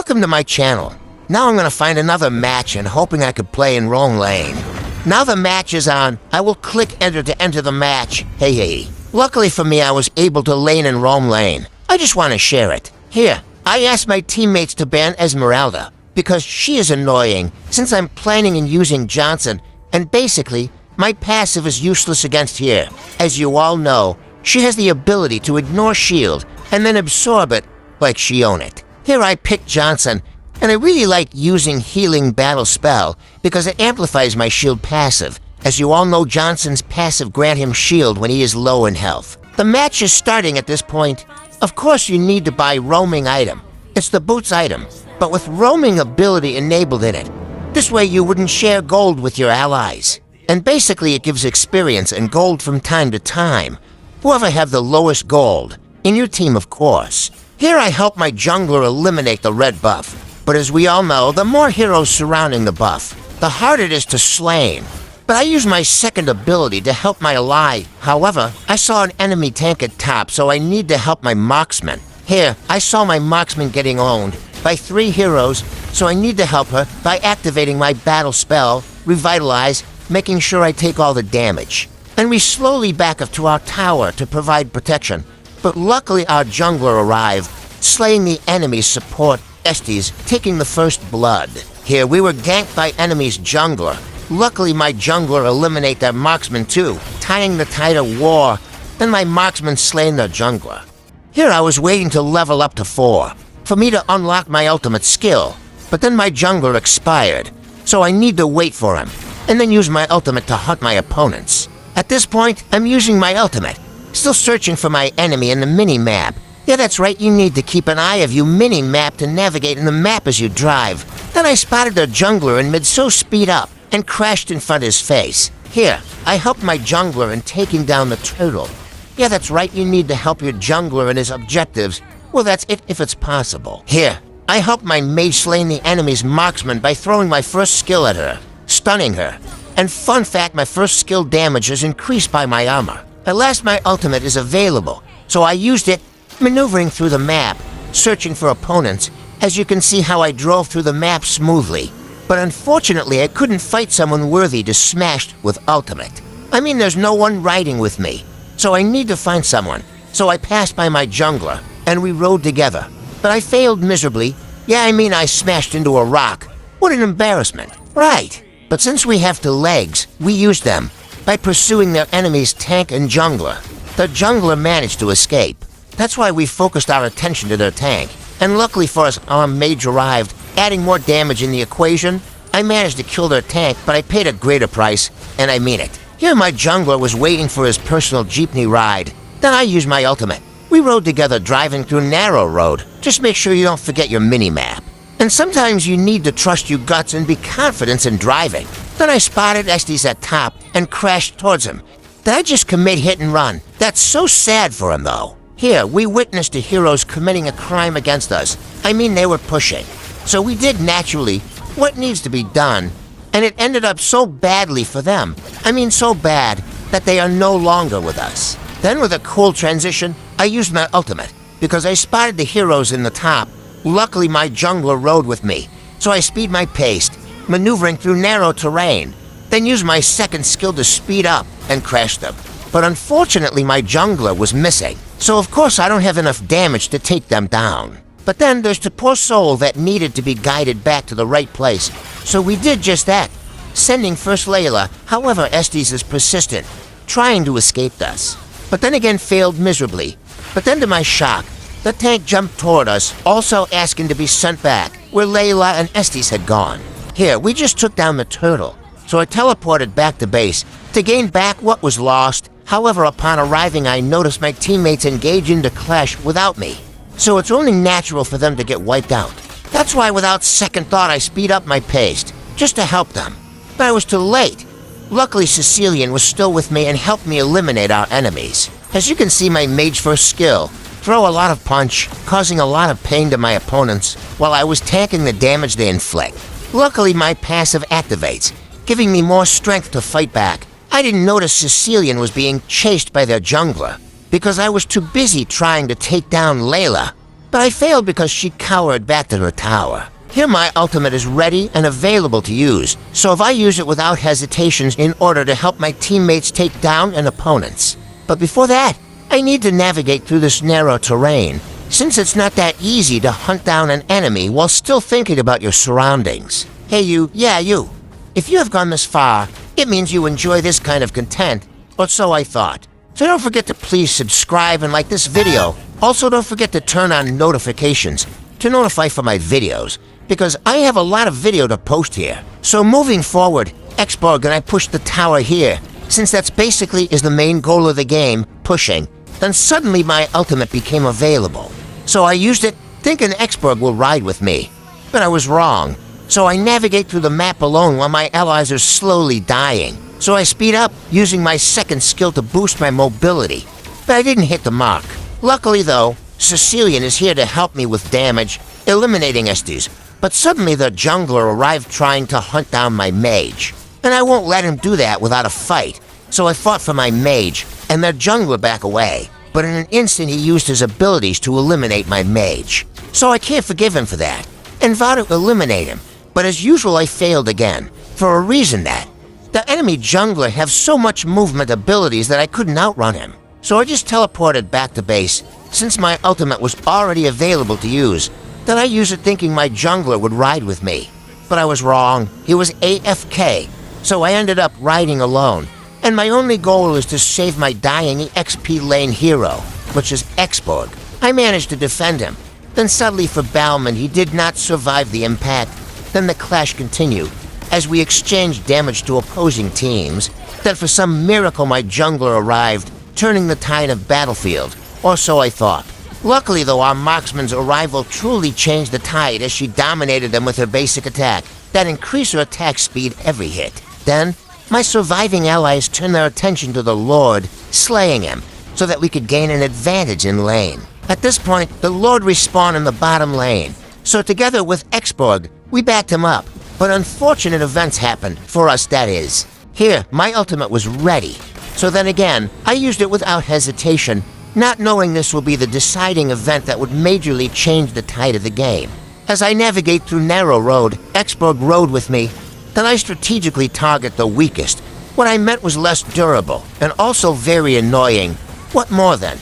Welcome to my channel. Now I'm gonna find another match and hoping I could play in Roam Lane. Now the match is on, I will click enter to enter the match. Hey. Luckily for me, I was able to lane in Roam Lane. I just want to share it. Here, I asked my teammates to ban Esmeralda because she is annoying since I'm planning on using Johnson, and basically, my passive is useless against here. As you all know, she has the ability to ignore shield and then absorb it like she own it. Here I picked Johnson, and I really like using Healing Battle Spell because it amplifies my shield passive. As you all know, Johnson's passive grant him shield when he is low in health. The match is starting at this point. Of course you need to buy roaming item. It's the boots item, but with roaming ability enabled in it. This way you wouldn't share gold with your allies. And basically it gives experience and gold from time to time. Whoever have the lowest gold, in your team of course. Here I help my jungler eliminate the red buff, but as we all know, the more heroes surrounding the buff, the harder it is to slay. But I use my second ability to help my ally. However, I saw an enemy tank at top, so I need to help my marksman. Here, I saw my marksman getting owned by 3 heroes, so I need to help her by activating my battle spell, Revitalize, making sure I take all the damage. And we slowly back up to our tower to provide protection. But luckily our jungler arrived, slaying the enemy's support, Estes, taking the first blood. Here we were ganked by enemy's jungler. Luckily my jungler eliminate their marksman too, tying the tide of war, then my marksman slaying their jungler. Here I was waiting to level up to 4, for me to unlock my ultimate skill, but then my jungler expired, so I need to wait for him, and then use my ultimate to hunt my opponents. At this point, I'm using my ultimate, still searching for my enemy in the mini-map. Yeah, that's right, you need to keep an eye of your mini-map to navigate in the map as you drive. Then I spotted their jungler in mid, so speed up, and crashed in front of his face. Here, I helped my jungler in taking down the turtle. Yeah, that's right, you need to help your jungler in his objectives. Well, that's it if it's possible. Here, I helped my mage slaying the enemy's marksman by throwing my first skill at her, stunning her. And fun fact, my first skill damage is increased by my armor. At last my ultimate is available, so I used it, maneuvering through the map, searching for opponents. As you can see how I drove through the map smoothly. But unfortunately, I couldn't fight someone worthy to smash with ultimate. I mean, there's no one riding with me, so I need to find someone. So I passed by my jungler, and we rode together. But I failed miserably. Yeah, I mean, I smashed into a rock. What an embarrassment. Right. But since we have the legs, we used them by pursuing their enemy's tank and jungler. The jungler managed to escape. That's why we focused our attention to their tank. And luckily for us, our mage arrived, adding more damage in the equation. I managed to kill their tank, but I paid a greater price, and I mean it. Here my jungler was waiting for his personal jeepney ride. Then I used my ultimate. We rode together driving through narrow road. Just make sure you don't forget your mini-map. And sometimes you need to trust your guts and be confident in driving. Then I spotted Estes at top and crashed towards him. Did I just commit hit and run? That's so sad for him though. Here, we witnessed the heroes committing a crime against us. I mean, they were pushing. So we did naturally what needs to be done, and it ended up so badly for them. I mean, so bad that they are no longer with us. Then with a cool transition, I used my ultimate because I spotted the heroes in the top. Luckily, my jungler rode with me, so I speed my pace, maneuvering through narrow terrain, then used my second skill to speed up and crash them. But unfortunately, my jungler was missing, so of course I don't have enough damage to take them down. But then there's the poor soul that needed to be guided back to the right place, so we did just that, sending first Layla. However, Estes is persistent, trying to escape us, but then again failed miserably. But then to my shock, the tank jumped toward us, also asking to be sent back, where Layla and Estes had gone. Here, we just took down the turtle, so I teleported back to base to gain back what was lost. However, upon arriving, I noticed my teammates engage into clash without me, so it's only natural for them to get wiped out. That's why without second thought, I speed up my pace, just to help them. But I was too late. Luckily, Sicilian was still with me and helped me eliminate our enemies. As you can see, my mage first skill, throw a lot of punch, causing a lot of pain to my opponents, while I was tanking the damage they inflict. Luckily, my passive activates, giving me more strength to fight back. I didn't notice Sicilian was being chased by their jungler, because I was too busy trying to take down Layla. but I failed because she cowered back to her tower. Here my ultimate is ready and available to use, so if I use it without hesitations in order to help my teammates take down an opponents. But before that, I need to navigate through this narrow terrain, since it's not that easy to hunt down an enemy while still thinking about your surroundings. Hey you, yeah you. If you have gone this far, it means you enjoy this kind of content, or so I thought. So don't forget to please subscribe and like this video. Also don't forget to turn on notifications to notify for my videos, because I have a lot of video to post here. So moving forward, Xborg and I pushed the tower here, since that's basically is the main goal of the game, pushing. Then suddenly my ultimate became available. So I used it, thinking Xborg will ride with me. But I was wrong. So I navigate through the map alone while my allies are slowly dying. So I speed up, using my second skill to boost my mobility. But I didn't hit the mark. Luckily though, Sicilian is here to help me with damage, eliminating Estes. But suddenly the jungler arrived trying to hunt down my mage. And I won't let him do that without a fight. So I fought for my mage, and their jungler back away. But in an instant he used his abilities to eliminate my mage. So I can't forgive him for that, and vow to eliminate him. But as usual I failed again, for a reason that the enemy jungler have so much movement abilities that I couldn't outrun him. So I just teleported back to base, since my ultimate was already available to use. Then I used it thinking my jungler would ride with me. But I was wrong. He was AFK, so I ended up riding alone. And my only goal is to save my dying XP lane hero, which is Xborg. I managed to defend him. Then suddenly for Bauman, he did not survive the impact. Then the clash continued, as we exchanged damage to opposing teams. Then for some miracle my jungler arrived, turning the tide of battlefield, or so I thought. Luckily though, our marksman's arrival truly changed the tide as she dominated them with her basic attack that increased her attack speed every hit. Then, my surviving allies turned their attention to the Lord, slaying him, so that we could gain an advantage in lane. At this point, the Lord respawned in the bottom lane, so together with Xborg, we backed him up. But unfortunate events happened, for us that is. Here, my ultimate was ready, so then again, I used it without hesitation, not knowing this will be the deciding event that would majorly change the tide of the game. As I navigate through narrow road, Xborg rode with me. Then I strategically target the weakest. What I meant was less durable, and also very annoying. What more then?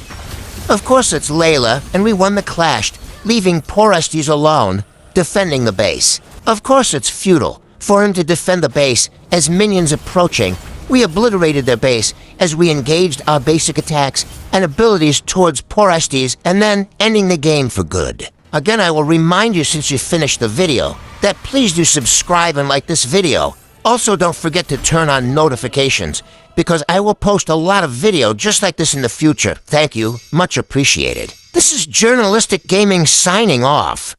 Of course it's Layla, and we won the clash, leaving poor Estes alone, defending the base. Of course it's futile for him to defend the base as minions approaching. We obliterated their base as we engaged our basic attacks and abilities towards poor Estes, and then ending the game for good. Again, I will remind you since you finished the video that please do subscribe and like this video. Also don't forget to turn on notifications, because I will post a lot of video just like this in the future. Thank you, much appreciated. This is Journalistic Gaming signing off.